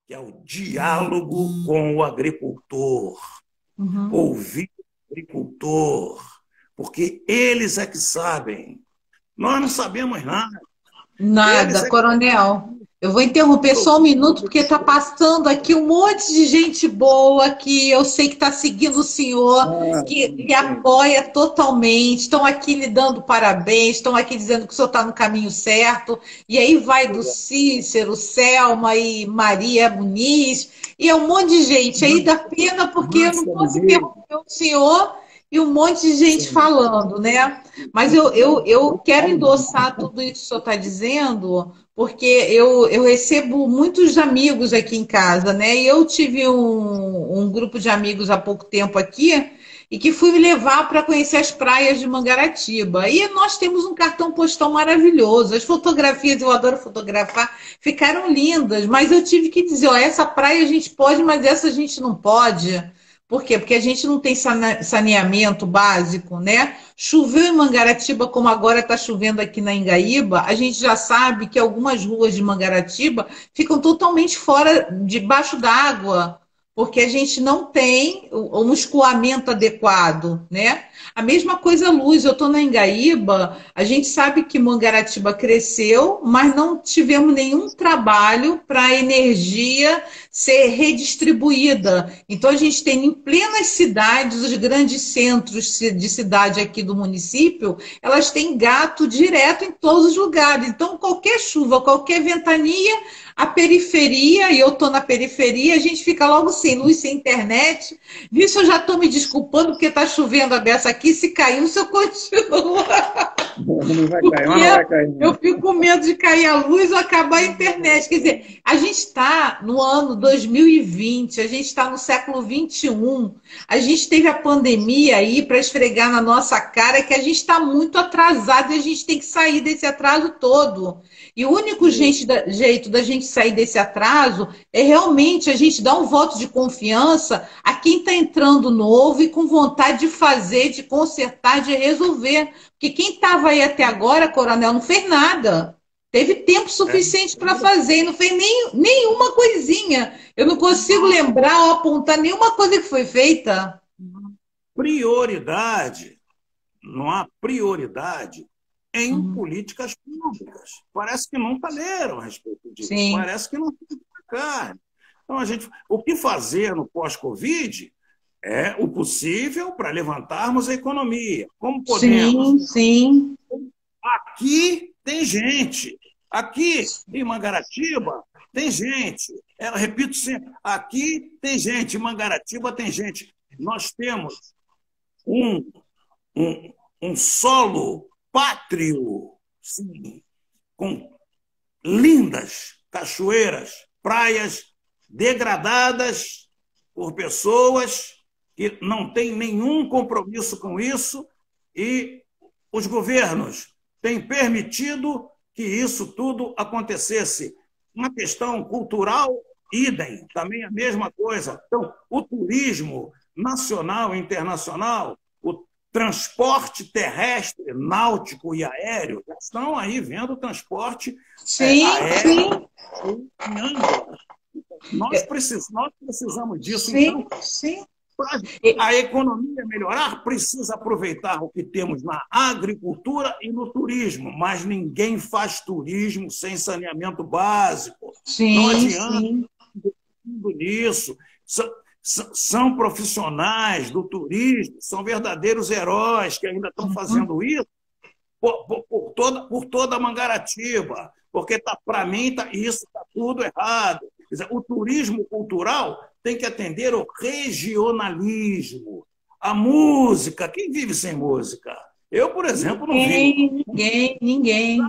que é o diálogo com o agricultor, Uhum. ouvir o agricultor, porque eles é que sabem. Nós não sabemos nada. Eles Nada, é que coronel. Eu vou interromper só um minuto, porque está passando aqui um monte de gente boa que eu sei que está seguindo o senhor, que sim. apoia totalmente. Estão aqui lhe dando parabéns, estão aqui dizendo que o senhor está no caminho certo. E aí vai do Cícero, Selma e Maria Muniz, e é um monte de gente. Aí dá pena porque eu não Márcia posso Muniz, interromper o senhor e um monte de gente sim. falando, né? Mas eu quero endossar tudo isso que o senhor está dizendo, porque eu recebo muitos amigos aqui em casa, né? E eu tive um grupo de amigos há pouco tempo aqui e que fui me levar para conhecer as praias de Mangaratiba. E nós temos um cartão postal maravilhoso. As fotografias, eu adoro fotografar, ficaram lindas, mas eu tive que dizer, ó, essa praia a gente pode, mas essa a gente não pode. Por quê? Porque a gente não tem saneamento básico, né? Choveu em Mangaratiba, como agora está chovendo aqui na Engaíba, a gente já sabe que algumas ruas de Mangaratiba ficam totalmente fora, debaixo d'água, porque a gente não tem um escoamento adequado, né? A mesma coisa a luz, eu estou na Engaíba, a gente sabe que Mangaratiba cresceu, mas não tivemos nenhum trabalho para a energia ser redistribuída. Então, a gente tem em plenas cidades, os grandes centros de cidade aqui do município, elas têm gato direto em todos os lugares. Então, qualquer chuva, qualquer ventania, a periferia, e eu estou na periferia, a gente fica logo sem luz, sem internet. Nisso eu já estou me desculpando, porque está chovendo a beça aqui. Se cair, o senhor continua. Não vai cair, Porque mas não vai cair, eu não. fico com medo de cair a luz ou acabar a internet. Quer dizer, a gente está no ano 2020, a gente está no século 21, a gente teve a pandemia aí para esfregar na nossa cara que a gente está muito atrasado e a gente tem que sair desse atraso todo. E o único jeito da gente sair desse atraso é realmente a gente dar um voto de confiança a quem está entrando novo e com vontade de fazer, de consertar, de resolver. Porque quem estava aí até agora, coronel, não fez nada. Teve tempo É. suficiente para fazer e não fez nenhuma coisinha. Eu não consigo lembrar ou apontar nenhuma coisa que foi feita. Prioridade, não há prioridade em Uhum. políticas públicas. Parece que nunca leram a respeito disso, Sim, parece que não tem carne. Então, o que fazer no pós-Covid é o possível para levantarmos a economia. Como podemos? sim, sim, Aqui tem gente. Aqui em Mangaratiba tem gente. Eu repito sempre, aqui tem gente, em Mangaratiba tem gente. Nós temos um, um solo pátrio, sim, com lindas cachoeiras, praias degradadas por pessoas que não têm nenhum compromisso com isso e os governos têm permitido que isso tudo acontecesse. Uma questão cultural, idem, também a mesma coisa. Então, o turismo nacional e internacional, o transporte terrestre, náutico e aéreo, já estão aí vendo o transporte sim, aéreo sim, em Angola. Nós precisamos disso. sim, Então, sim. para a economia melhorar, precisa aproveitar o que temos na agricultura e no turismo, mas ninguém faz turismo sem saneamento básico. Não Sim, adianta sim. tudo nisso. São profissionais do turismo, são verdadeiros heróis que ainda estão Uhum. fazendo isso por toda a Mangaratiba, porque para mim isso está tudo errado. Quer dizer, o turismo cultural tem que atender o regionalismo, a música. Quem vive sem música? Eu, por exemplo, não vivo. Ninguém, ninguém, ninguém.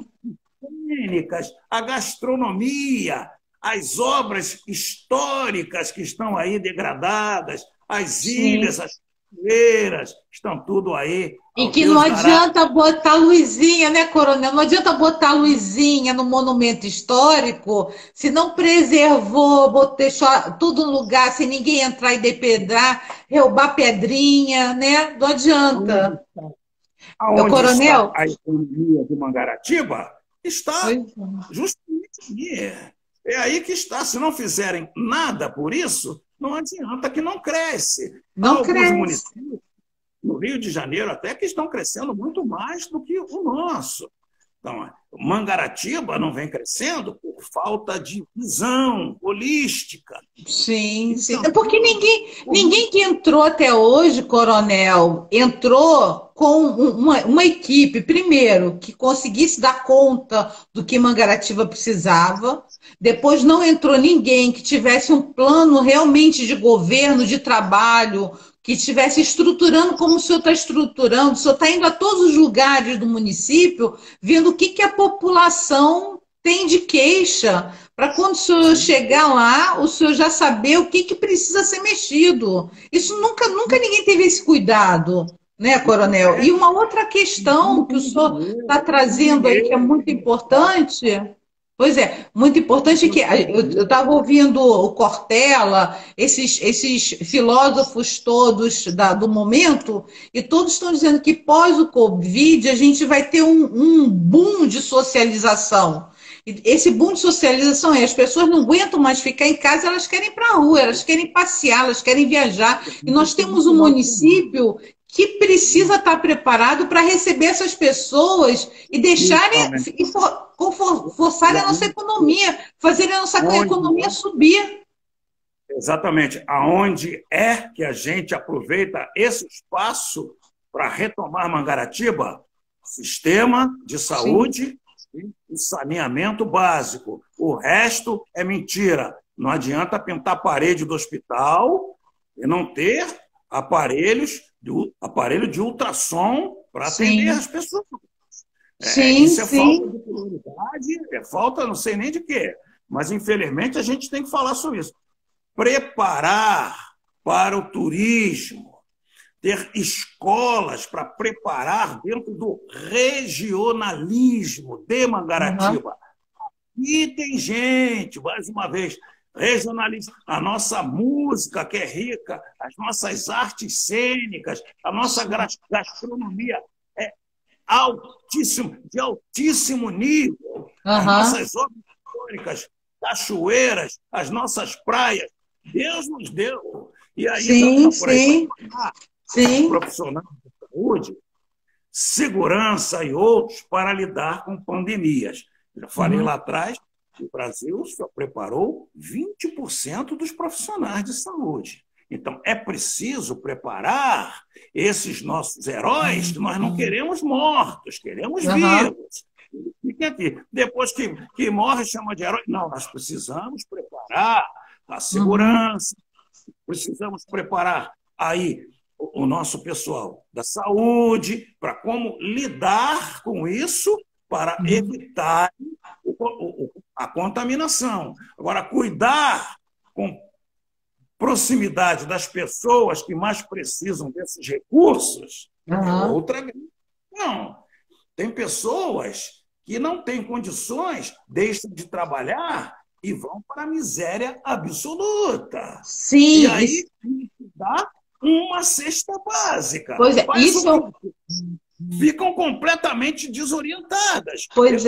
Clínicas, a gastronomia, as obras históricas que estão aí degradadas, as Sim. ilhas, as cachoeiras, estão tudo aí, E ao que não Deus dará. adianta botar luzinha, né, coronel? Não adianta botar luzinha no monumento histórico se não preservou, deixou tudo no lugar, sem ninguém entrar e depredar, roubar pedrinha, né? Não adianta. O Aonde está coronel? a economia de Mangaratiba? Está Pois justamente aí. É aí que está. Se não fizerem nada por isso, não adianta que não cresce. Há Não alguns cresce. municípios, no Rio de Janeiro, até que estão crescendo muito mais do que o nosso. Então, Mangaratiba não vem crescendo por falta de visão holística. Sim, sim. Então, É porque ninguém que entrou até hoje, Coronel, entrou com uma equipe, primeiro, que conseguisse dar conta do que Mangaratiba precisava. Depois não entrou ninguém que tivesse um plano realmente de governo, de trabalho, que estivesse estruturando como o senhor está estruturando. O senhor está indo a todos os lugares do município, vendo o que que a população tem de queixa para quando o senhor chegar lá, o senhor já saber o que que precisa ser mexido. Isso nunca ninguém teve esse cuidado, né, Coronel? E uma outra questão que o senhor está trazendo aí, que é muito importante, pois é, muito importante, é que eu estava ouvindo o Cortella, esses filósofos todos do momento, e todos estão dizendo que pós o Covid a gente vai ter um boom de socialização. Esse boom de socialização é, as pessoas não aguentam mais ficar em casa, elas querem ir para a rua, elas querem passear, elas querem viajar. E nós temos um município que precisa estar preparado para receber essas pessoas e deixarem, e forçarem a nossa economia, fazerem a nossa economia subir. Exatamente. Aonde é que a gente aproveita esse espaço para retomar Mangaratiba? Sistema de saúde e saneamento básico. O resto é mentira. Não adianta pintar a parede do hospital e não ter aparelho de ultrassom para atender as pessoas. Isso é falta de prioridade, é falta não sei nem de quê. Mas, infelizmente, a gente tem que falar sobre isso. Preparar para o turismo, ter escolas para preparar dentro do regionalismo de Mangaratiba. E tem gente, mais uma vez, regionalismo, a nossa música que é rica, as nossas artes cênicas, a nossa gastronomia é de altíssimo nível, as nossas obras históricas, cachoeiras, as nossas praias, Deus nos deu. E aí, por aí, profissionais de saúde, segurança e outros para lidar com pandemias. Já falei lá atrás, o Brasil só preparou 20% dos profissionais de saúde. Então, é preciso preparar esses nossos heróis, que nós não queremos mortos, queremos vivos. Fiquem aqui. Depois que morre, chama de herói. Não, nós precisamos preparar a segurança, precisamos preparar aí o nosso pessoal da saúde para como lidar com isso para evitar a contaminação. Agora, cuidar com proximidade das pessoas que mais precisam desses recursos é outra. Não. Tem pessoas que não têm condições, deixam de trabalhar e vão para a miséria absoluta. Sim. E aí dá uma cesta básica. Pois é, isso... Ficam completamente desorientadas. Pois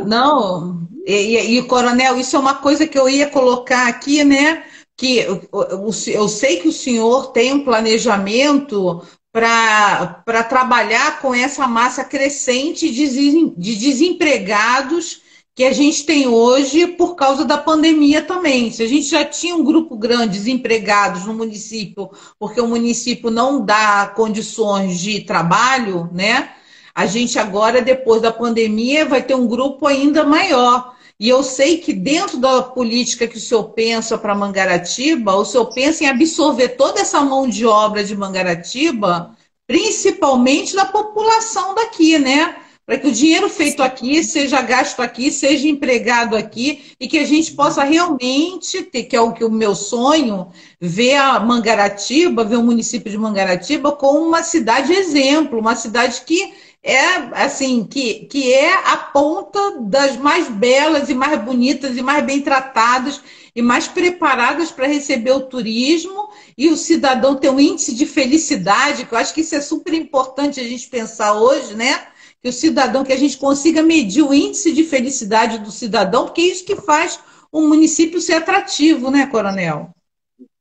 não. E, Coronel, isso é uma coisa que eu ia colocar aqui, né? Que eu sei que o senhor tem um planejamento para trabalhar com essa massa crescente de desempregados que a gente tem hoje por causa da pandemia também. Se a gente já tinha um grupo grande de desempregados no município, porque o município não dá condições de trabalho, né? A gente agora, depois da pandemia, vai ter um grupo ainda maior. E eu sei que dentro da política que o senhor pensa para Mangaratiba, o senhor pensa em absorver toda essa mão de obra de Mangaratiba, principalmente da população daqui, né? Para que o dinheiro feito aqui seja gasto aqui, seja empregado aqui e que a gente possa realmente ter, que é o meu sonho, ver a Mangaratiba, ver o município de Mangaratiba como uma cidade exemplo, uma cidade que é assim, que é a ponta das mais belas e mais bonitas e mais bem tratadas e mais preparadas para receber o turismo e o cidadão ter um índice de felicidade, que eu acho que isso é super importante a gente pensar hoje, né? Que o cidadão, que a gente consiga medir o índice de felicidade do cidadão, porque é isso que faz o município ser atrativo, né, Coronel?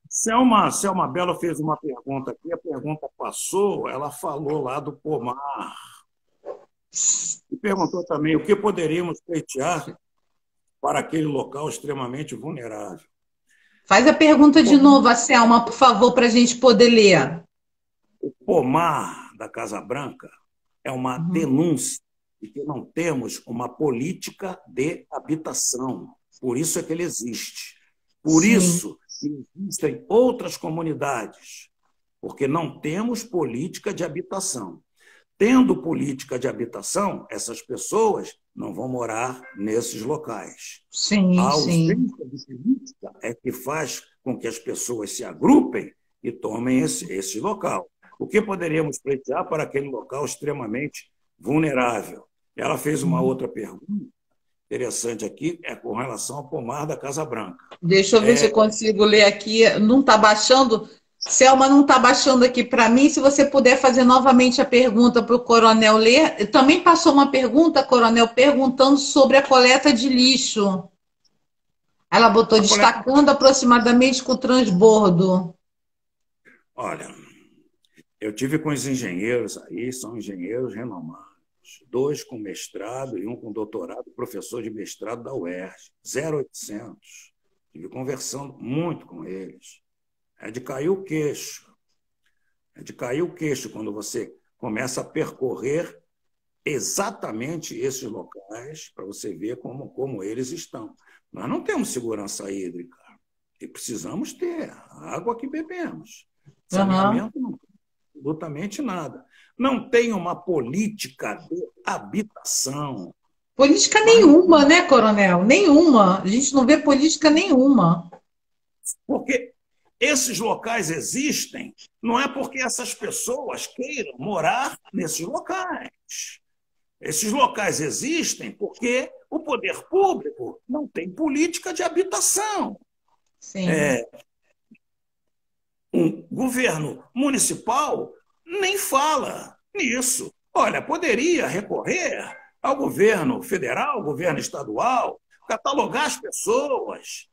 Selma Belo fez uma pergunta aqui, a pergunta passou, ela falou lá do pomar. E perguntou também o que poderíamos pleitear para aquele local extremamente vulnerável. Faz a pergunta de novo, a Selma, por favor, para a gente poder ler. O pomar da Casa Branca é uma denúncia de que não temos uma política de habitação. Por isso é que ele existe. Por isso que existem outras comunidades, porque não temos política de habitação. Tendo política de habitação, essas pessoas não vão morar nesses locais. A ausência de política é que faz com que as pessoas se agrupem e tomem esse local. O que poderíamos pleitear para aquele local extremamente vulnerável? Ela fez uma outra pergunta interessante aqui, com relação ao pomar da Casa Branca. Deixa eu ver se eu consigo ler aqui. Não está baixando? Selma, não está baixando aqui para mim. Se você puder fazer novamente a pergunta para o Coronel ler. Também passou uma pergunta, Coronel, perguntando sobre a coleta de lixo. Ela botou destacando aproximadamente com o transbordo. Olha, eu tive com os engenheiros aí, são engenheiros renomados, 2 com mestrado e 1 com doutorado, professor de mestrado da UERJ, 0800. Estive conversando muito com eles. É de cair o queixo. É de cair o queixo quando você começa a percorrer exatamente esses locais para você ver como eles estão. Nós não temos segurança hídrica e precisamos ter a água que bebemos. Saneamento não tem absolutamente nada. Não tem uma política de habitação. Política nenhuma, né, Coronel? Nenhuma. A gente não vê política nenhuma. Porque esses locais existem, não é porque essas pessoas queiram morar nesses locais. Esses locais existem porque o poder público não tem política de habitação. Sim. Um governo municipal nem fala nisso. Olha, poderia recorrer ao governo federal, ao governo estadual, catalogar as pessoas,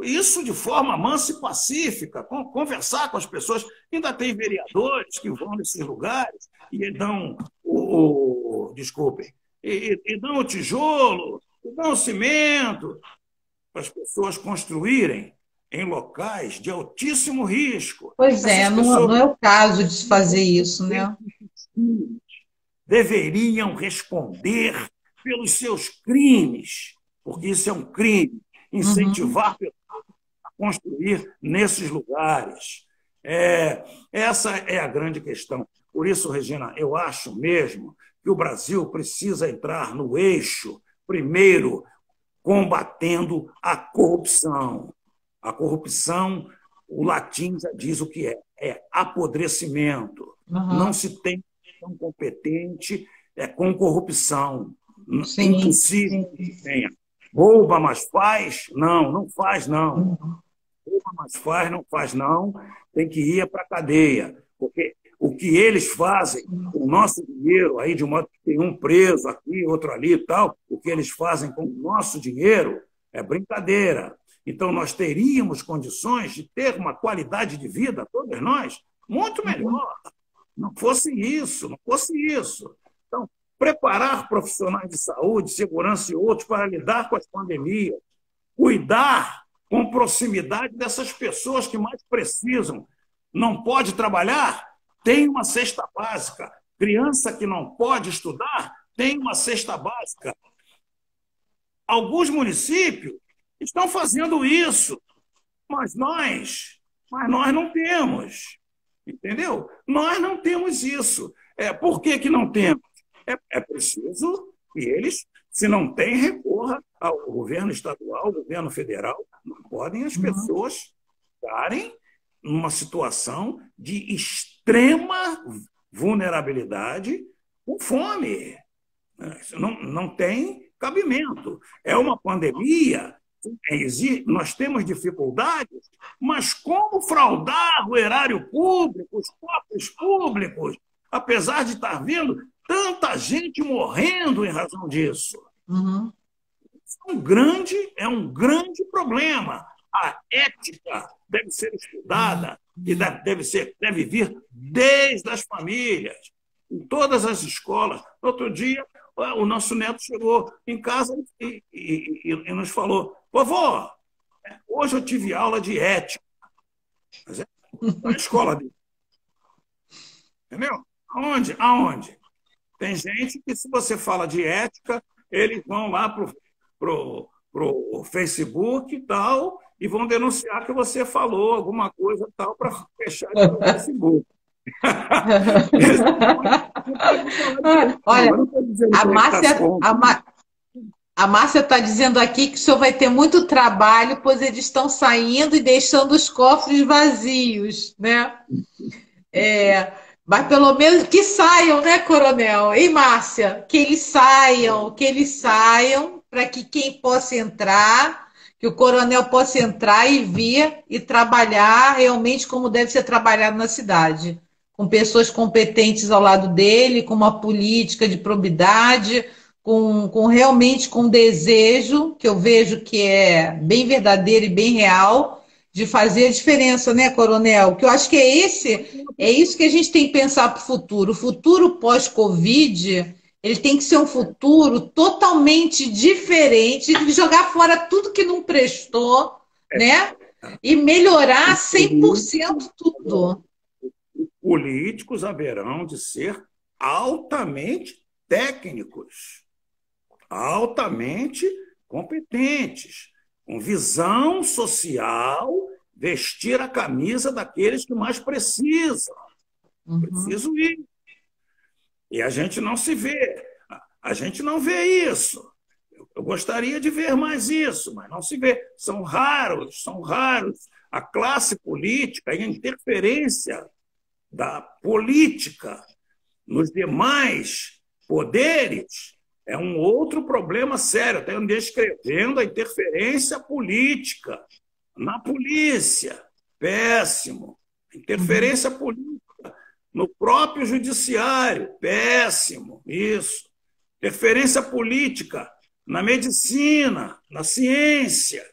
isso de forma mansa e pacífica, conversar com as pessoas. Ainda tem vereadores que vão nesses lugares e dão desculpem, e dão o tijolo, e dão o cimento para as pessoas construírem em locais de altíssimo risco. Pois é, não é o caso de se fazer isso, né? Deveriam responder pelos seus crimes, porque isso é um crime, incentivar pessoas a construir nesses lugares. Essa é a grande questão. Por isso, Regina, eu acho mesmo que o Brasil precisa entrar no eixo, primeiro, combatendo a corrupção. A corrupção, o latim já diz o que é apodrecimento. Não se tem tão competente com corrupção. Impossível que tenha. Rouba, mas faz? Não faz, não. Rouba, mas faz, não faz, não. Tem que ir para a cadeia. Porque o que eles fazem com o nosso dinheiro, aí de modo que tem um preso aqui, outro ali e tal, o que eles fazem com o nosso dinheiro é brincadeira. Então, nós teríamos condições de ter uma qualidade de vida, todos nós, muito melhor. Não fosse isso. Então, preparar profissionais de saúde, segurança e outros para lidar com as pandemias, cuidar com proximidade dessas pessoas que mais precisam. Não pode trabalhar? Tem uma cesta básica. Criança que não pode estudar tem uma cesta básica. Alguns municípios estão fazendo isso, mas nós não temos. Entendeu? Nós não temos isso. Por que não temos? É preciso que eles, se não têm, recorra ao governo estadual, ao governo federal. Não podem as pessoas estarem numa situação de extrema vulnerabilidade com fome. Isso não tem cabimento. É uma pandemia, nós temos dificuldades, mas como fraudar o erário público, os cofres públicos, apesar de estar vendo tanta gente morrendo em razão disso? é um grande problema. A ética deve ser estudada e deve vir desde as famílias, em todas as escolas. Outro dia, o nosso neto chegou em casa e nos falou: vovó, hoje eu tive aula de ética. Mas é na escola dele. Entendeu? Aonde? Tem gente que, se você fala de ética, eles vão lá pro Facebook e tal, e vão denunciar que você falou alguma coisa tal para fechar no Facebook. Olha, a Márcia está dizendo aqui que o senhor vai ter muito trabalho, pois eles estão saindo e deixando os cofres vazios, né? Mas pelo menos que saiam, né, Coronel? Hein, Márcia? Que eles saiam, para que quem possa entrar, que o coronel possa entrar e vir e trabalhar realmente como deve ser trabalhado na cidade, com pessoas competentes ao lado dele, com uma política de probidade, realmente com desejo, que eu vejo que é bem verdadeiro e bem real, de fazer a diferença, né, Coronel? Que eu acho que é isso que a gente tem que pensar para o futuro. O futuro pós-Covid, ele tem que ser um futuro totalmente diferente, de jogar fora tudo que não prestou, né? E melhorar 100% tudo. Políticos haverão de ser altamente técnicos, altamente competentes, com visão social, vestir a camisa daqueles que mais precisam. Preciso ir. E a gente não se vê. A gente não vê isso. Eu gostaria de ver mais isso, mas não se vê. São raros. A classe política e a interferência da política nos demais poderes é um outro problema sério. Estou descrevendo a interferência política na polícia. Péssimo. Interferência política no próprio judiciário. Péssimo. Isso. Interferência política na medicina, na ciência.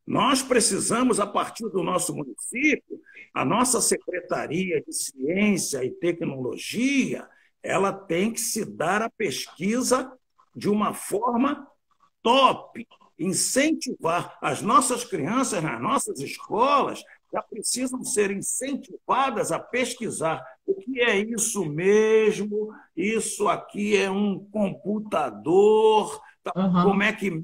Nós precisamos, a partir do nosso município, a nossa Secretaria de Ciência e Tecnologia, ela tem que se dar a pesquisa de uma forma top, incentivar as nossas crianças nas nossas escolas, já precisam ser incentivadas a pesquisar o que é isso mesmo, isso aqui é um computador, como é que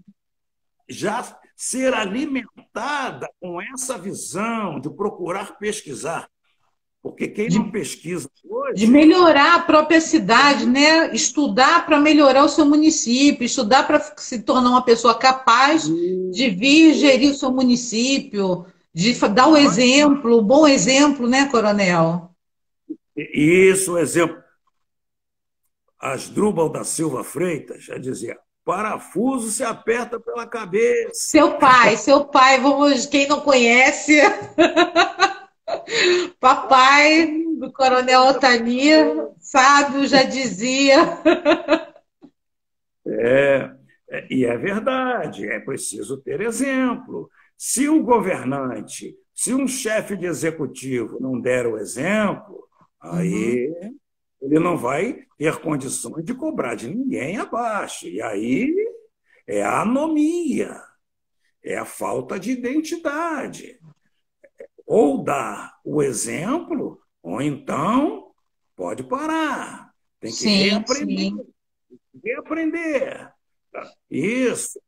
já ser alimentada com essa visão de procurar pesquisar. Porque quem não pesquisa hoje... De melhorar a própria cidade, né? Estudar para melhorar o seu município, estudar para se tornar uma pessoa capaz de vir gerir o seu município, de dar o exemplo, o bom exemplo, né, Coronel? Isso, o exemplo. Asdrúbal da Silva Freitas já dizia: parafuso se aperta pela cabeça. Seu pai, vamos, quem não conhece... Papai do Coronel Otania, sábio, já dizia. E é verdade, é preciso ter exemplo. Se um governante, se um chefe de executivo não der o exemplo, aí ele não vai ter condições de cobrar de ninguém abaixo. E aí é a anomia, é a falta de identidade. Ou dá o exemplo, ou então pode parar. Tem que reaprender. Isso.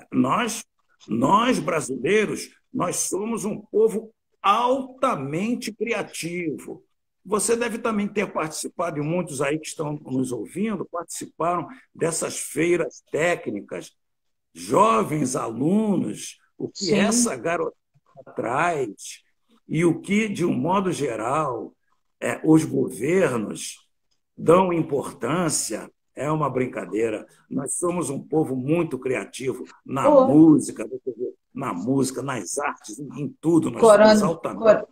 Nós, brasileiros, nós somos um povo altamente criativo. Você deve também ter participado, e muitos aí que estão nos ouvindo participaram dessas feiras técnicas, jovens alunos, o que essa garotada traz. E o que, de um modo geral, os governos dão importância é uma brincadeira. Nós somos um povo muito criativo na música, nas artes, em tudo. Nós somos altamente.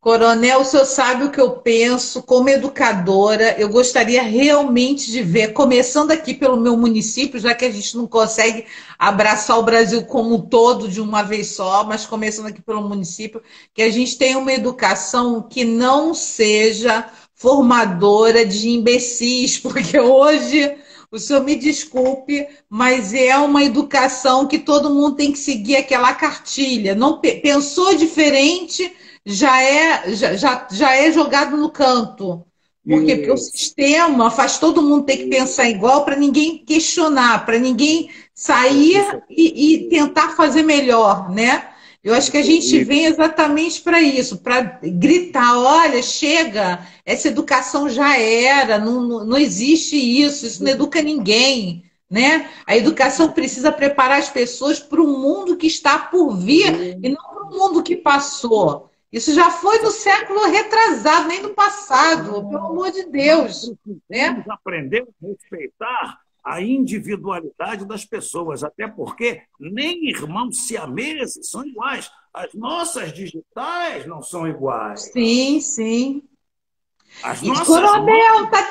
Coronel, o senhor sabe o que eu penso como educadora? Eu gostaria realmente de ver, começando aqui pelo meu município, já que a gente não consegue abraçar o Brasil como um todo de uma vez só, mas começando aqui pelo município, que a gente tenha uma educação que não seja formadora de imbecis, porque hoje, o senhor me desculpe, mas é uma educação que todo mundo tem que seguir aquela cartilha. Não pensou diferente, já é jogado no canto. Por quê? Porque o Isso, sistema faz todo mundo ter que pensar igual para ninguém questionar, para ninguém sair isso, e tentar fazer melhor, né? Eu acho que a gente isso. vem exatamente para isso, para gritar, olha, chega, essa educação já era, não existe isso não educa ninguém, né? A educação precisa preparar as pessoas para o mundo que está por vir e não para o mundo que passou. Isso já foi no século retrasado, nem no passado, pelo amor de Deus, né? Precisamos aprender a respeitar a individualidade das pessoas, até porque nem irmãos siameses são iguais. As nossas digitais não são iguais. Sim, sim. As E, nossas mães. Coronel, tá